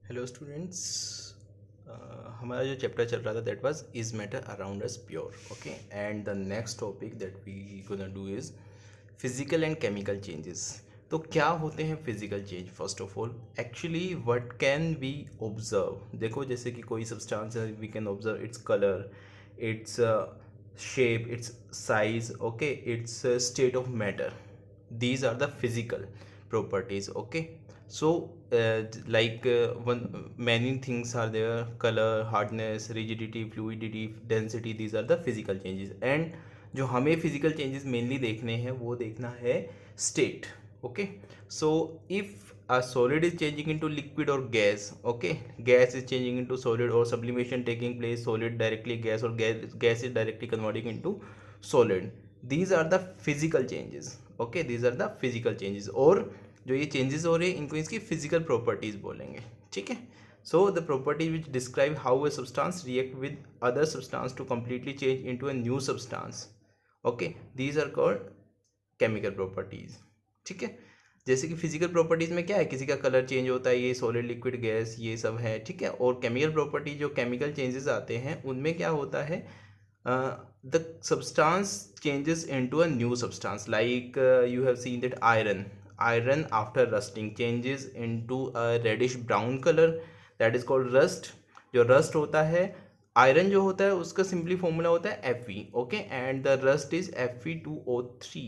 Hello students. हमारा जो chapter चल रहा था that was is matter around us pure. Okay, and the next topic that we gonna do is physical and chemical changes. तो क्या होते हैं physical change? First of all actually what can we observe. देखो, जैसे कि कोई substance है, we can observe its colour, its shape, its size, okay, its state of matter. These are the physical properties. Okay, so one many things are there: color, hardness, rigidity, fluidity, density. These are the physical changes. And जो हमें physical changes mainly देखने हैं वो देखना है state. Okay, so if a solid is changing into liquid or gas, okay, gas is changing into solid or sublimation taking place, solid directly gas, or gas is directly converting into solid. These are the physical changes. Okay, these are the physical changes. और जो ये changes हो रहे हैं इनको इसकी physical properties बोलेंगे. ठीक है, so the properties which describe how a substance react with other substance to completely change into a new substance. Okay, these are called chemical properties. ठीक है, जैसे कि फिजिकल प्रॉपर्टीज में क्या है, किसी का कलर चेंज होता है, ये सॉलिड, लिक्विड, गैस, ये सब है. ठीक है, और केमिकल प्रॉपर्टी जो केमिकल चेंजेस आते हैं उनमें क्या होता है, the substance changes into a new substance. Like you have seen that iron after rusting changes into a reddish brown color, that is called rust. जो rust होता है, आयरन जो होता है उसका सिंपली फॉर्मूला होता है Fe. Okay, and the rust is Fe2O3.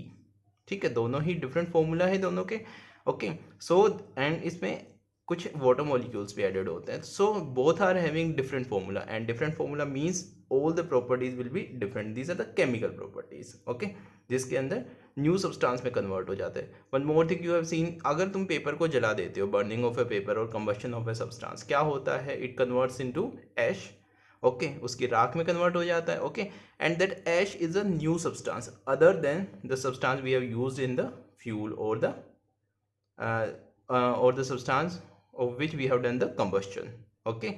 ठीक है, दोनों ही डिफरेंट फॉर्मूला है दोनों के. ओके, सो एंड इसमें कुछ वाटर मॉलिक्यूल्स भी एडेड होते हैं. So both are having different formula, and different formula means all the properties will be different. These are the chemical properties. Okay, जिसके अंदर न्यू सब्सटेंस में कन्वर्ट हो जाते हैं. One more thing you have seen, अगर तुम paper को जला देते हो, बर्निंग ऑफ ए पेपर और कंबशन ऑफ ए सब्सटेंस, क्या होता है, it converts into ash. Okay, उसकी राख में कन्वर्ट हो जाता है. Okay, and that ash is a new substance other than the substance we have used in the fuel or the substance of which we have done the combustion. Okay,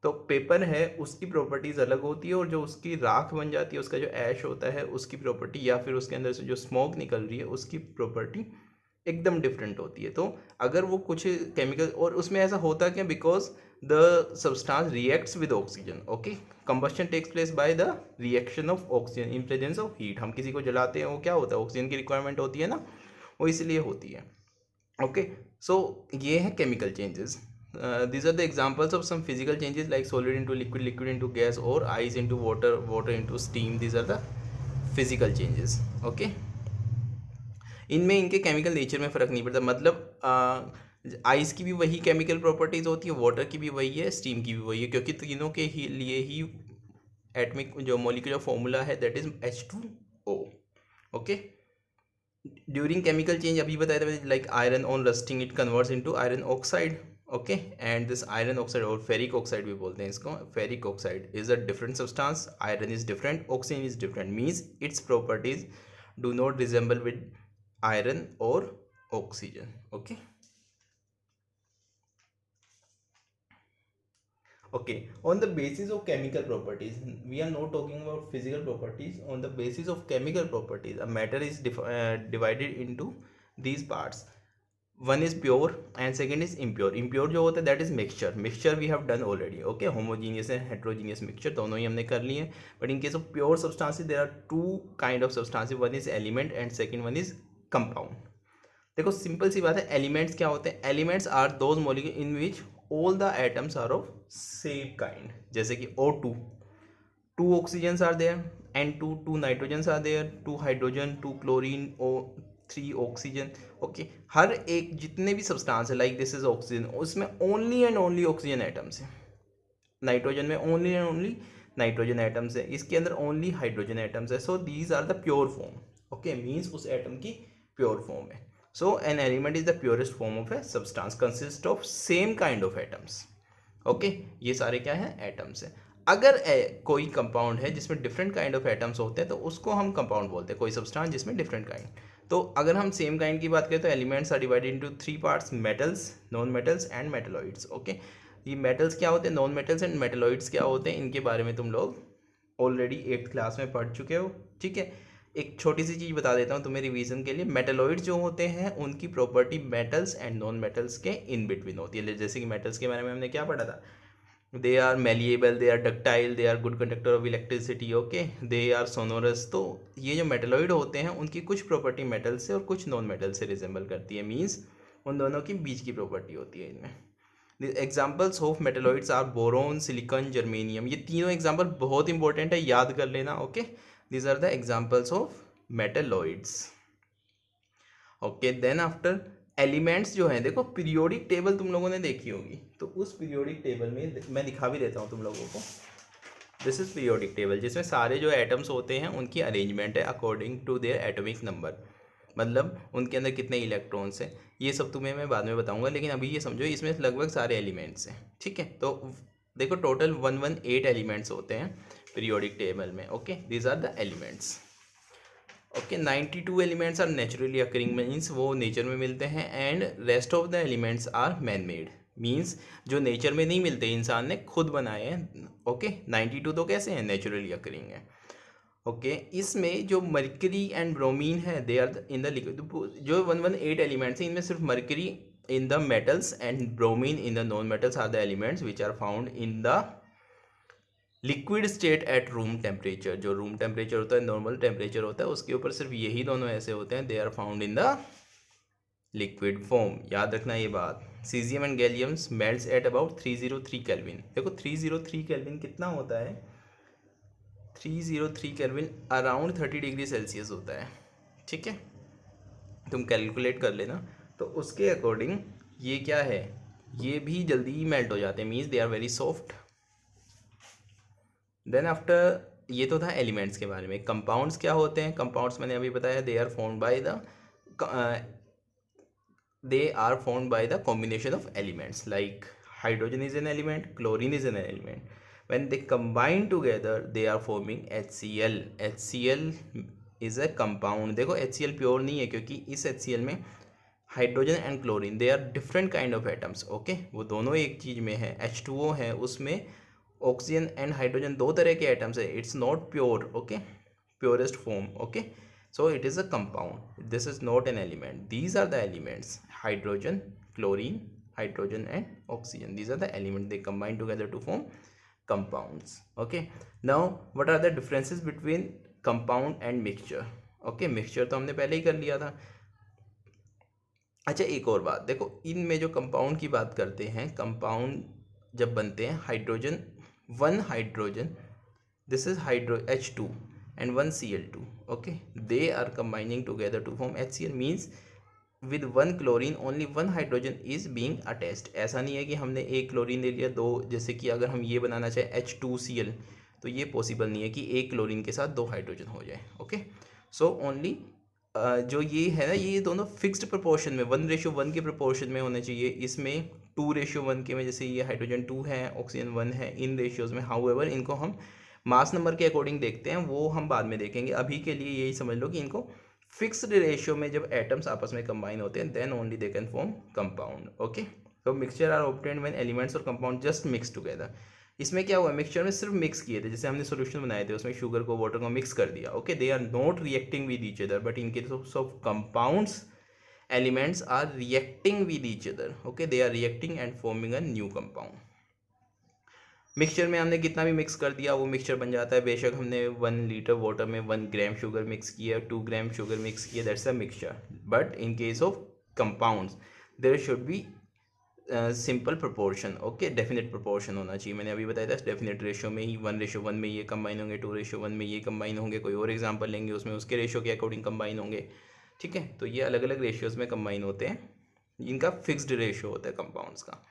तो paper है उसकी properties अलग होती है, और जो उसकी राख बन जाती है, उसका जो ऐश होता है उसकी प्रॉपर्टी, या फिर उसके अंदर से जो स्मोक निकल रही है उसकी प्रॉपर्टी एकदम डिफरेंट होती है. तो अगर वो कुछ केमिकल, और उसमें ऐसा होता क्या, because the substance reacts with oxygen. Okay, combustion takes place by the reaction of oxygen in presence of heat. हम किसी को जलाते हैं, वो क्या होता है, ऑक्सीजन की रिक्वायरमेंट होती है ना, वो इसलिए होती है. ओके, सो ये है chemical changes. These are the examples of some physical changes like solid into liquid, liquid into gas, or ice into water, water into steam. These are the physical changes. Okay, इनमें इनके chemical nature में फ़र्क नहीं पड़ता. मतलब ice की भी वही केमिकल प्रॉपर्टीज़ होती है, वाटर की भी वही है, स्टीम की भी वही है, क्योंकि तीनों के ही लिए ही एटमिक जो मॉलिक्यूलर फॉर्मूला है that is H2O. Okay, during chemical change अभी बताया था, like iron on rusting it converts into iron oxide. Okay, and this iron oxide, और फेरिक ऑक्साइड भी बोलते हैं इसको, ferric oxide is a different substance. Iron is different, oxygen is different, means its properties do not resemble with iron और oxygen. Okay, okay, on the basis of chemical properties, we are not talking about physical properties. On the basis of chemical properties, a matter is divided into these parts. One is pure and second is impure. Impure जो होता है that is mixture. Mixture we have done already. Okay, homogeneous and heterogeneous mixture दोनों ही हमने कर लिए हैं. But in case of pure substances there are two kind of substances. One is element and second one is compound. देखो simple सी बात है, elements क्या होते हैं, elements are those molecule in which all the atoms are of same kind. जैसे कि O2, two oxygens are there, N2, two nitrogens are there, two hydrogen, two chlorine, O3 oxygen. Okay, हर एक जितने भी substance है, like this is oxygen, उसमें only and only oxygen atoms है. Nitrogen में only and only nitrogen atoms है, इसके अंदर ओनली हाइड्रोजन एटम्स है. So these are the pure form. Okay, means उस एटम की प्योर फॉर्म है. So an element is the purest form of a substance consists of same kind of atoms. Okay, ये सारे क्या हैं, atoms हैं. अगर कोई कंपाउंड है जिसमें डिफरेंट काइंड ऑफ एटम्स होते हैं तो उसको हम कंपाउंड बोलते हैं. कोई सब्सटेंस जिसमें डिफरेंट काइंड. तो अगर हम सेम काइंड की बात करें तो elements are divided into three parts: metals, non metals and metalloids. Okay, ये मेटल्स क्या होते हैं, नॉन मेटल्स एंड मेटलॉइड्स क्या होते हैं, इनके बारे में तुम लोग ऑलरेडी 8th क्लास में पढ़ चुके हो. ठीक है, एक छोटी सी चीज़ बता देता हूँ तुम्हें रिवीजन के लिए। मेटलॉइड्स जो होते हैं उनकी property metals and non metals के इन बिटवीन होती है। जैसे कि मेटल्स के बारे में हमने क्या पढ़ा था, they are malleable, they are ductile, they are good conductor of electricity, okay, they are sonorous. तो ये जो मेटलॉइड होते हैं उनकी कुछ प्रॉपर्टी मेटल से और कुछ नॉन मेटल से रिजेंबल करती है, मीन्स उन दोनों की बीच की प्रॉपर्टी होती है इनमें। The examples of metalloids are boron, silicon, germanium. ये तीनों एग्जाम्पल बहुत इंपॉर्टेंट है, याद कर लेना, okay. These are the examples of metalloids, okay. Then after elements जो हैं, देखो पीरियोडिक टेबल तुम लोगों ने देखी होगी, तो उस पीरियोडिक टेबल में मैं दिखा भी देता हूँ तुम लोगों को। दिस इज पीरियोडिक टेबल, जिसमें सारे जो एटम्स होते हैं उनकी अरेंजमेंट है according to their atomic number, मतलब उनके अंदर कितने इलेक्ट्रॉन्स हैं। ये सब तुम्हें मैं बाद में बताऊंगा, लेकिन अभी ये समझो इसमें लगभग सारे एलिमेंट्स हैं, ठीक है। तो देखो टोटल 118 एलिमेंट्स होते हैं पीरियोडिक टेबल में, okay. These are the elements, okay. 92 elements are naturally occurring, means वो नेचर में मिलते हैं, and rest of the elements are man made, means जो नेचर में नहीं मिलते, इंसान ने खुद बनाए हैं, ओके। 92 तो कैसे हैं, नेचुरली अकरिंग है, ओके। इसमें जो मर्करी एंड ब्रोमीन है, they are in the liquid. जो 118 एलिमेंट्स हैं इनमें सिर्फ mercury in the metals and bromine in the non metals are the elements which are found in the liquid state at room temperature. जो room temperature होता है, normal temperature होता है, उसके ऊपर सिर्फ यही दोनों ऐसे होते हैं, they are found in the liquid form. याद रखना ये बात। Caesium and gallium melts at about 303 kelvin. देखो 303 केल्विन कितना होता है, 303 केल्विन अराउंड 30 डिग्री सेल्सियस होता है, ठीक है। तुम कैलकुलेट कर लेना। तो उसके अकॉर्डिंग ये क्या है, ये भी जल्दी ही मेल्ट हो जाते हैं, means they are very soft. Then after, ये तो था एलिमेंट्स के बारे में। कंपाउंड्स क्या होते हैं, कंपाउंड्स मैंने अभी बताया, they are formed by the combination of elements, like hydrogen is an element, chlorine is an element, when they combine together they are forming HCl। HCl is a compound। देखो HCl pure नहीं है, क्योंकि इस HCl में hydrogen and chlorine they are different kind of atoms, okay. वो दोनों एक चीज़ में है। H2O है, उसमें ऑक्सीजन एंड हाइड्रोजन दो तरह के एटम्स है, it's not pure, okay, purest form, okay. So it is a compound, this is not an element. These are the elements, hydrogen, chlorine, hydrogen and oxygen, these are the elements, they combine together to form compounds, okay। now what are the differences between compound and mixture, okay। mixture तो हमने पहले ही कर लिया था। अच्छा एक और बात देखो, इनमें जो कंपाउंड की बात करते हैं, कंपाउंड जब बनते हैं, hydrogen, one hydrogen, this is hydro H2 and one Cl2, okay, they are combining together to form HCl, means with one chlorine only one hydrogen is being attached. ऐसा नहीं है कि हमने एक क्लोरीन ले लिया, दो, जैसे कि अगर हम ये बनाना चाहें H2Cl, तो ये पॉसिबल नहीं है कि एक क्लोरीन के साथ दो हाइड्रोजन हो जाए, ओके। सो ओनली जो ये है ना, ये दोनों फिक्स्ड प्रोपोर्शन में 1:1 के प्रोपोर्शन में होने चाहिए। इसमें 2:1 के में, जैसे ये हाइड्रोजन 2 है, ऑक्सीजन 1 है, इन रेशियोज में। हाउएवर इनको हम मास नंबर के अकॉर्डिंग देखते हैं, वो हम बाद में देखेंगे। अभी के लिए यही समझ लो कि इनको फिक्स्ड रेशियो में जब एटम्स आपस में कंबाइन होते हैं, then only they can form compound, okay. तो mixture are obtained when elements और कंपाउंड जस्ट मिक्स टुगेदर। इसमें क्या हुआ, मिक्सचर में सिर्फ मिक्स किए थे, जैसे हमने सॉल्यूशन बनाए थे, उसमें शुगर को, वाटर को मिक्स कर दिया, okay. They are not reacting with each other, but in case of compounds elements are reacting with each other, okay. They are reacting and forming a new compound. Mixture में हमने कितना भी mix कर दिया वो mixture बन जाता है। बेशक हमने 1 लीटर वाटर में 1 ग्राम शुगर मिक्स किया, 2 ग्राम शुगर मिक्स किया, that's a mixture. But in case of compounds there should be simple proportion, okay, definite proportion होना चाहिए। मैंने अभी बताया था डेफिनेट रेशियो में ही 1:1 में ये कंबाइन होंगे, 2:1 में ये कंबाइन होंगे। कोई और एग्जांपल लेंगे उसमें उसके रेशियो के अकॉर्डिंग कंबाइन होंगे, ठीक है। तो ये अलग अलग रेशियोज में कंबाइन होते हैं, इनका फिक्स्ड रेशियो होता है कंपाउंड्स का,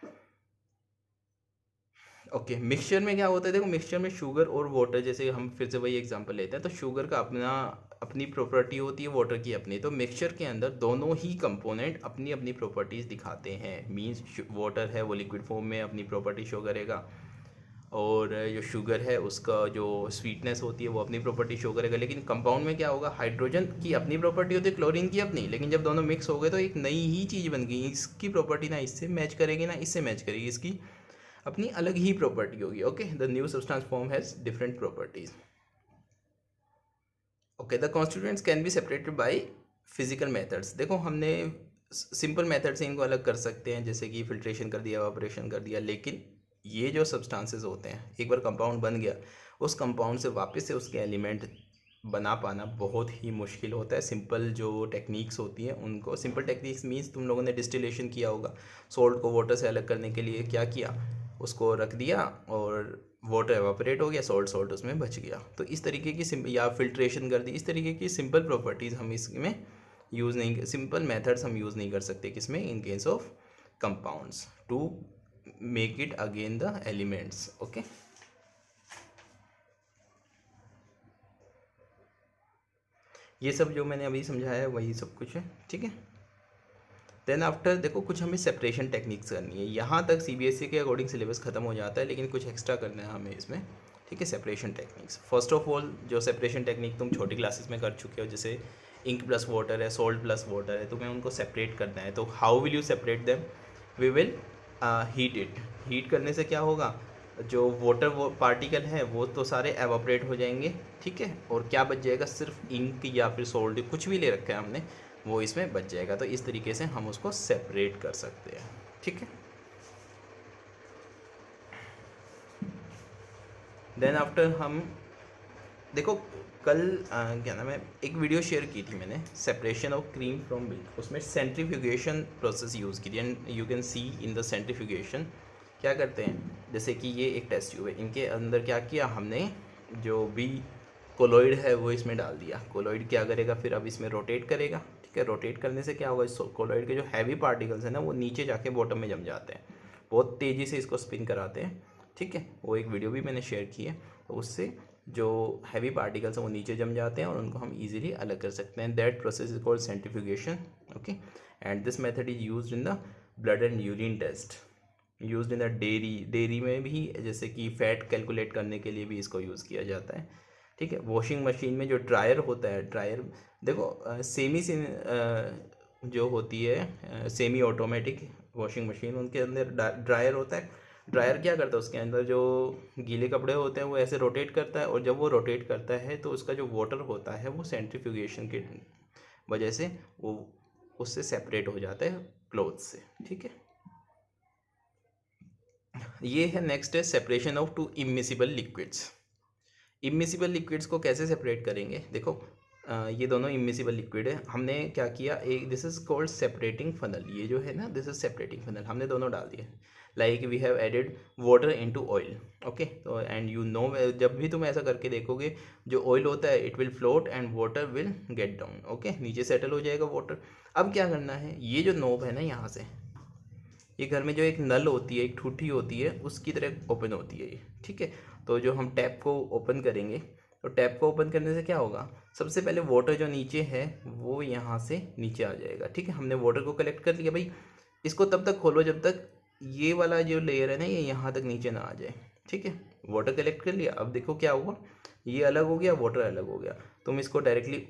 ओके। मिक्सचर में क्या होता है, देखो मिक्सचर में शुगर और वाटर, जैसे हम फिर से वही एग्जांपल लेते हैं, तो शुगर का अपनी प्रॉपर्टी होती है, वाटर की अपनी। तो मिक्सचर के अंदर दोनों ही कंपोनेंट अपनी अपनी प्रॉपर्टीज़ दिखाते हैं। मींस वाटर है वो लिक्विड फॉर्म में अपनी प्रॉपर्टी शो करेगा, और जो शुगर है उसका जो स्वीटनेस होती है वो अपनी प्रॉपर्टी शो करेगा। लेकिन कंपाउंड में क्या होगा, हाइड्रोजन की अपनी प्रॉपर्टी होती है, क्लोरीन की अपनी, लेकिन जब दोनों मिक्स हो गए तो एक नई ही चीज़ बन गई। इसकी प्रॉपर्टी ना इससे मैच करेगी ना इससे मैच करेगी, इसकी अपनी अलग ही प्रॉपर्टी होगी, okay. The new substance form has different properties. Okay, the constituents can be separated by physical methods. देखो हमने सिंपल मेथड से इनको अलग कर सकते हैं, जैसे कि फिल्ट्रेशन कर दिया, ऑपरेशन कर दिया, लेकिन ये जो सब्सटेंसेस होते हैं, एक बार कंपाउंड बन गया, उस कंपाउंड से वापस से उसके एलिमेंट बना पाना बहुत ही मुश्किल होता है। सिंपल जो टेक्निक्स होती हैं उनको, सिंपल टेक्निक्स मीन्स तुम लोगों ने डिस्टिलेशन किया होगा, सोल्ट को वाटर से अलग करने के लिए क्या किया, उसको रख दिया और वाटर एवापोरेट हो गया, सोल्ट सोल्ट उसमें बच गया। तो इस तरीके की या फिल्ट्रेशन कर दी, इस तरीके की सिंपल प्रॉपर्टीज़ हम इसमें यूज़ नहीं, सिंपल मेथड्स हम यूज़ नहीं कर सकते किसमें, in case of compounds, to make it again the elements. Okay, ये सब जो मैंने अभी समझाया है वही सब कुछ है, ठीक है। देन आफ्टर देखो कुछ हमें सेपरेशन टेक्निक्स करनी है। यहाँ तक सीबीएसई के अकॉर्डिंग सिलेबस खत्म हो जाता है, लेकिन कुछ एक्स्ट्रा करना है हमें इसमें, ठीक है। Separation techniques, first of all जो सेपरेशन टेक्निक तुम छोटी क्लासेस में कर चुके हो, जैसे इंक प्लस वाटर है, सोल्ट प्लस वाटर है, तुम्हें उनको सेपरेट करना है। तो how will you separate them, we will heat it. Heat करने से क्या होगा, जो वाटर वो पार्टिकल है वो तो सारे एवापोरेट हो जाएंगे, ठीक है, और क्या बच जाएगा, सिर्फ इंक या फिर सोल्ट, कुछ भी ले रखा है हमने, वो इसमें बच जाएगा। तो इस तरीके से हम उसको सेपरेट कर सकते हैं, ठीक है। देन आफ्टर हम देखो कल क्या नाम है, एक वीडियो शेयर की थी मैंने, separation of cream from milk, उसमें सेंट्रीफ्यूगेशन प्रोसेस यूज़ की थी। And you can see in the centrifugation क्या करते हैं, जैसे कि ये एक टेस्ट ट्यूब है, इनके अंदर क्या किया हमने, जो भी कोलोइड है वो इसमें डाल दिया। कोलोइड क्या करेगा फिर, अब इसमें रोटेट करेगा, ठीक है। रोटेट करने से क्या होगा, इस कोलोइड के जो हैवी पार्टिकल्स हैं ना, वो नीचे जाके बॉटम में जम जाते हैं, बहुत तेज़ी से इसको स्पिन कराते हैं, ठीक है। वो एक वीडियो भी मैंने शेयर की है। तो उससे जो हैवी पार्टिकल्स हैं वो नीचे जम जाते हैं और उनको हम इजीली अलग कर सकते हैं। That process is called centrifugation, okay. And this method is used in the blood and urine test, used in the dairy में भी, जैसे कि फैट कैलकुलेट करने के लिए भी इसको यूज़ किया जाता है, ठीक है। वॉशिंग मशीन में जो ड्रायर होता है, ड्रायर देखो जो होती है सेमी ऑटोमेटिक वॉशिंग मशीन, उनके अंदर ड्रायर होता है। ड्रायर क्या करता है, उसके अंदर जो गीले कपड़े होते हैं वो ऐसे रोटेट करता है, और जब वो रोटेट करता है तो उसका जो वाटर होता है वो सेंट्रीफ्यूगेशन की वजह से वो उससे सेपरेट हो जाता है क्लोथ से, ठीक है। ये है नेक्स्ट है separation of to immiscible liquids. Immiscible liquids को कैसे सेपरेट करेंगे, देखो ये दोनों इमिसिबल लिक्विड है, हमने क्या किया, एक this is called separating funnel, ये जो है ना दिस इज सेपरेटिंग फनल, हमने दोनों डाल दिए, like we have added water into oil, okay. तो एंड यू नो, जब भी तुम ऐसा करके देखोगे, जो ऑयल होता है it will float and water will get down, okay, नीचे सेटल हो जाएगा वाटर। अब क्या करना है, ये जो नोब है ना, यहाँ से ये घर में जो एक नल होती है, एक ठूठी होती है, उसकी तरह ओपन होती है ये, ठीक है। तो जो हम टैप को ओपन करेंगे, तो टैप को ओपन करने से क्या होगा, सबसे पहले वाटर जो नीचे है वो यहाँ से नीचे आ जाएगा, ठीक है। हमने वाटर को कलेक्ट कर लिया भाई, इसको तब तक खोलो जब तक ये वाला जो लेयर है ना ये यहाँ तक नीचे ना आ जाए, ठीक है। वाटर कलेक्ट कर लिया, अब देखो क्या हुआ, ये अलग हो गया, वाटर अलग हो गया। तुम इसको डायरेक्टली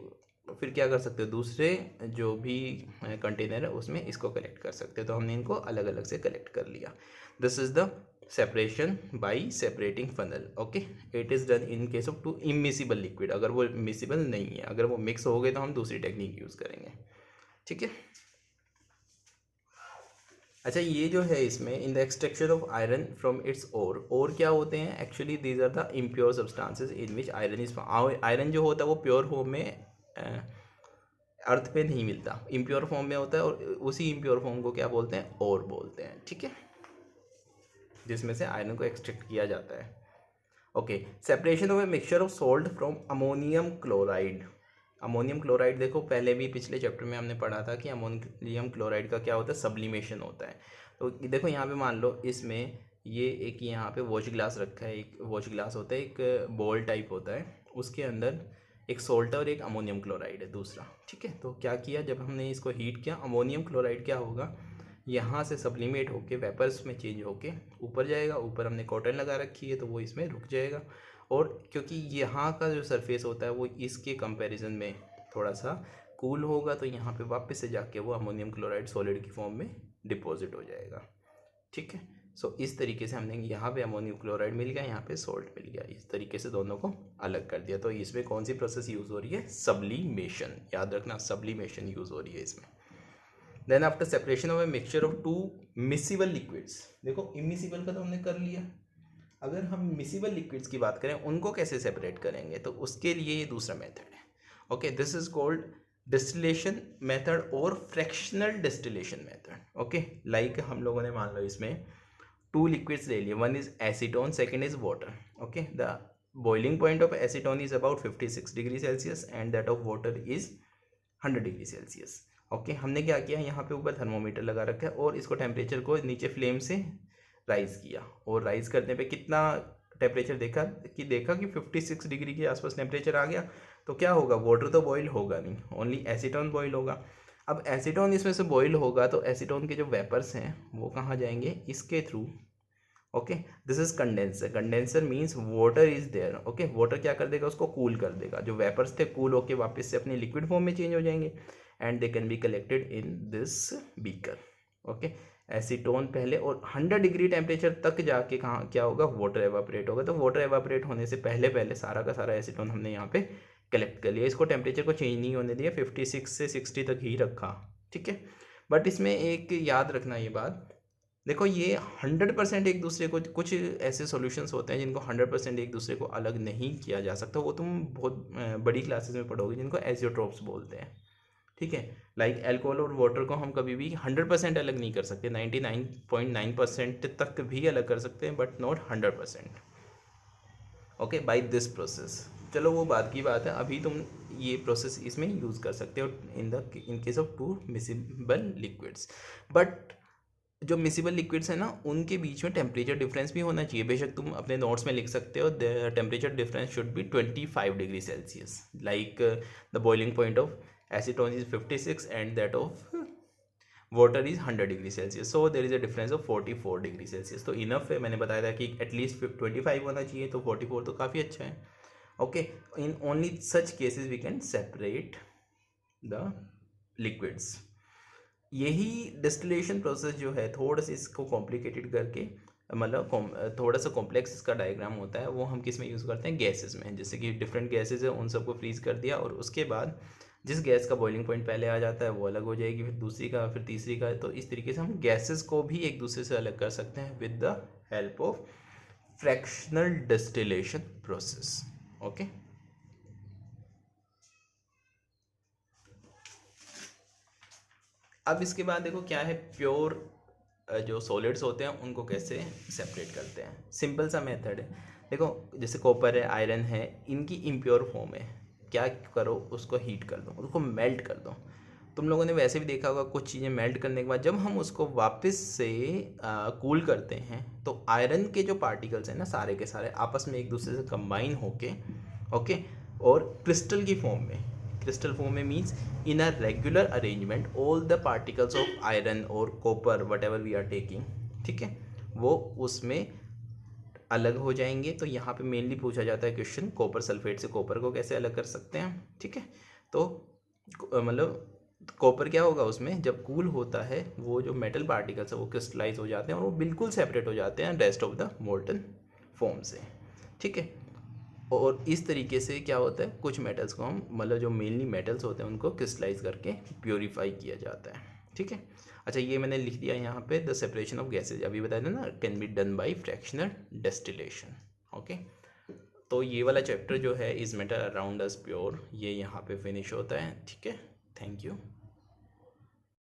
फिर क्या कर सकते हो, दूसरे जो भी कंटेनर है उसमें इसको कलेक्ट कर सकते हो। तो हमने इनको अलग अलग से कलेक्ट कर लिया। This is the separation by separating funnel, okay. It is done in case of to immiscible liquid. अगर वो मिसिबल नहीं है, अगर वो मिक्स हो गए तो हम दूसरी टेक्निक यूज़ करेंगे, ठीक है। अच्छा, ये जो है इसमें in the extraction of iron from its ore क्या होते हैं, actually these are the impure substances in which iron is. Iron जो होता है वो प्योर फॉर्म में अर्थ पे नहीं मिलता, इम्प्योर फॉर्म में होता है, और उसी इम्प्योर फॉर्म को क्या बोलते हैं, ओर बोलते हैं, ठीक है, जिसमें से आयरन को एक्सट्रैक्ट किया जाता है, okay. Separation of a mixture of salt from ammonium chloride. Ammonium chloride देखो पहले भी पिछले चैप्टर में हमने पढ़ा था कि अमोनियम क्लोराइड का क्या होता है, सब्लिमेशन होता है। तो देखो यहाँ पे मान लो इसमें ये एक यहाँ पे वॉच ग्लास रखा है, एक वॉच ग्लास होता है, एक बॉल टाइप होता है, उसके अंदर एक सोल्ट और एक अमोनियम क्लोराइड है दूसरा, ठीक है। तो क्या किया, जब हमने इसको हीट किया, अमोनियम क्लोराइड क्या होगा, यहाँ से सब्लिमेट होके वेपर्स में चेंज होके ऊपर जाएगा, ऊपर हमने कॉटन लगा रखी है तो वो इसमें रुक जाएगा, और क्योंकि यहाँ का जो सरफेस होता है वो इसके कंपैरिजन में थोड़ा सा कूल होगा, तो यहाँ पे वापस से जाके वो अमोनियम क्लोराइड सॉलिड की फॉर्म में डिपॉजिट हो जाएगा, ठीक है। सो इस तरीके से हमने यहाँ पे अमोनियम क्लोराइड मिल गया, यहाँ पे सोल्ट मिल गया, इस तरीके से दोनों को अलग कर दिया। तो इसमें कौन सी प्रोसेस यूज़ हो रही है? सब्लिमेशन। याद रखना, सब्लिमेशन यूज़ हो रही है इसमें। Then after separation of a mixture of two miscible liquids, देखो इमिसिबल का तो हमने कर लिया, अगर हम मिसिबल लिक्विड्स की बात करें उनको कैसे सेपरेट करेंगे, तो उसके लिए ये दूसरा मेथड है। Okay, this is called distillation method और fractional distillation method. Okay, like हम लोगों ने मान लो इसमें टू लिक्विड्स ले लिए, one is acetone, second is water. Okay, the boiling point of acetone is about 56 degree Celsius and that of water is 100 degree Celsius. Okay, हमने क्या किया, यहाँ पे ऊपर थर्मोमीटर लगा रखा है और इसको टेम्परेचर को नीचे फ्लेम से राइज़ किया, और राइज़ करने पे कितना टेम्परेचर देखा कि 56 डिग्री के आसपास टेम्परेचर आ गया। तो क्या होगा, वाटर तो बॉईल होगा नहीं, ओनली एसीटोन बॉईल होगा। अब एसीटोन इसमें से बॉईल होगा तो एसीटोन के जो वेपर्स हैं वो कहाँ जाएंगे, इसके थ्रू। Okay, this is condenser. Condenser means water is there. Okay, water क्या कर देगा, उसको कूल कर देगा, जो वेपर्स थे कूल होके वापस से अपनी लिक्विड फॉर्म में चेंज हो जाएंगे and they can be collected in this beaker. Okay, acetone पहले और 100 डिग्री टेम्परेचर तक जाके कहाँ क्या होगा, वाटर एवापोरेट होगा। तो वाटर एवापोरेट होने से पहले पहले सारा का सारा एसीटोन हमने यहाँ पे कलेक्ट कर लिया, इसको टेम्परेचर को चेंज नहीं होने दिया, 56 से 60 तक ही रखा। ठीक है, बट इसमें एक याद रखना ये बात, देखो ये 100% एक दूसरे को, कुछ ऐसे सॉल्यूशंस होते हैं जिनको 100% एक दूसरे को अलग नहीं किया जा सकता, वो तुम बहुत बड़ी क्लासेस में पढ़ोगे, जिनको एजियोट्रोप्स बोलते हैं। ठीक है, लाइक अल्कोहल और वाटर को हम कभी भी 100% अलग नहीं कर सकते, 99.9% तक भी अलग कर सकते हैं, but not 100%। Okay, by this process. चलो वो बात की बात है, अभी तुम ये प्रोसेस इसमें यूज़ कर सकते हो इन case of two miscible liquids. But जो मिसिबल लिक्विड्स हैं ना, उनके बीच में टेम्परेचर डिफरेंस भी होना चाहिए। बेशक तुम अपने नोट्स में लिख सकते हो the temperature difference should be 25 degree Celsius, like the boiling point of acetone is 56 and that of water is 100 degree Celsius, so there is a difference of 44 degree Celsius. तो इनफ है, मैंने बताया था कि एटलीस्ट 25 होना चाहिए, तो 44 तो काफ़ी अच्छा है। Okay, in only such cases we can separate the liquids. यही डिस्टिलेशन प्रोसेस जो है, थोड़ा सा इसको कॉम्प्लिकेटेड करके, मतलब थोड़ा सा कॉम्प्लेक्स इसका डायग्राम होता है, वो हम किस में यूज़ करते हैं, गैसेस में। जैसे कि डिफरेंट गैसेस है, उन सबको फ्रीज कर दिया, और उसके बाद जिस गैस का बॉइलिंग पॉइंट पहले आ जाता है वो अलग हो जाएगी, फिर दूसरी का, फिर तीसरी का। तो इस तरीके से हम गैसेस को भी एक दूसरे से अलग कर सकते हैं with the help of fractional distillation process. Okay, अब इसके बाद देखो क्या है, प्योर जो सॉलिड्स होते हैं उनको कैसे सेपरेट करते हैं। सिंपल सा मेथड है, देखो जैसे कॉपर है, आयरन है, इनकी इम्प्योर फॉर्म है, क्या करो, उसको हीट कर दो, उसको मेल्ट कर दो। तुम लोगों ने वैसे भी देखा होगा, कुछ चीज़ें मेल्ट करने के बाद जब हम उसको वापस से कूल करते हैं, तो आयरन के जो पार्टिकल्स हैं ना, सारे के सारे आपस में एक दूसरे से कंबाइन होके, ओके, और क्रिस्टल की फॉर्म में, क्रिस्टल फॉर्म में means in a regular arrangement all the particles of iron और copper whatever we are taking, ठीक है, वो उसमें अलग हो जाएंगे। तो यहाँ पे मेनली पूछा जाता है क्वेश्चन, कॉपर सल्फेट से कॉपर को कैसे अलग कर सकते हैं। ठीक है, तो मतलब कॉपर क्या होगा, उसमें जब कूल होता है वो जो मेटल पार्टिकल्स है वो क्रिस्टलाइज हो जाते हैं और वो बिल्कुल सेपरेट हो जाते हैं rest of the molten form से। ठीक है, और इस तरीके से क्या होता है, कुछ मेटल्स को हम, मतलब जो मेनली मेटल्स होते हैं उनको क्रिस्टलाइज करके प्योरीफाई किया जाता है। ठीक है, अच्छा ये मैंने लिख दिया यहाँ पे, द सेपरेशन ऑफ गैसेज, अभी बताया था ना, can be done by fractional distillation. Okay, तो ये वाला चैप्टर जो है is matter around us pure, ये यहाँ पे फिनिश होता है। ठीक है, थैंक यू।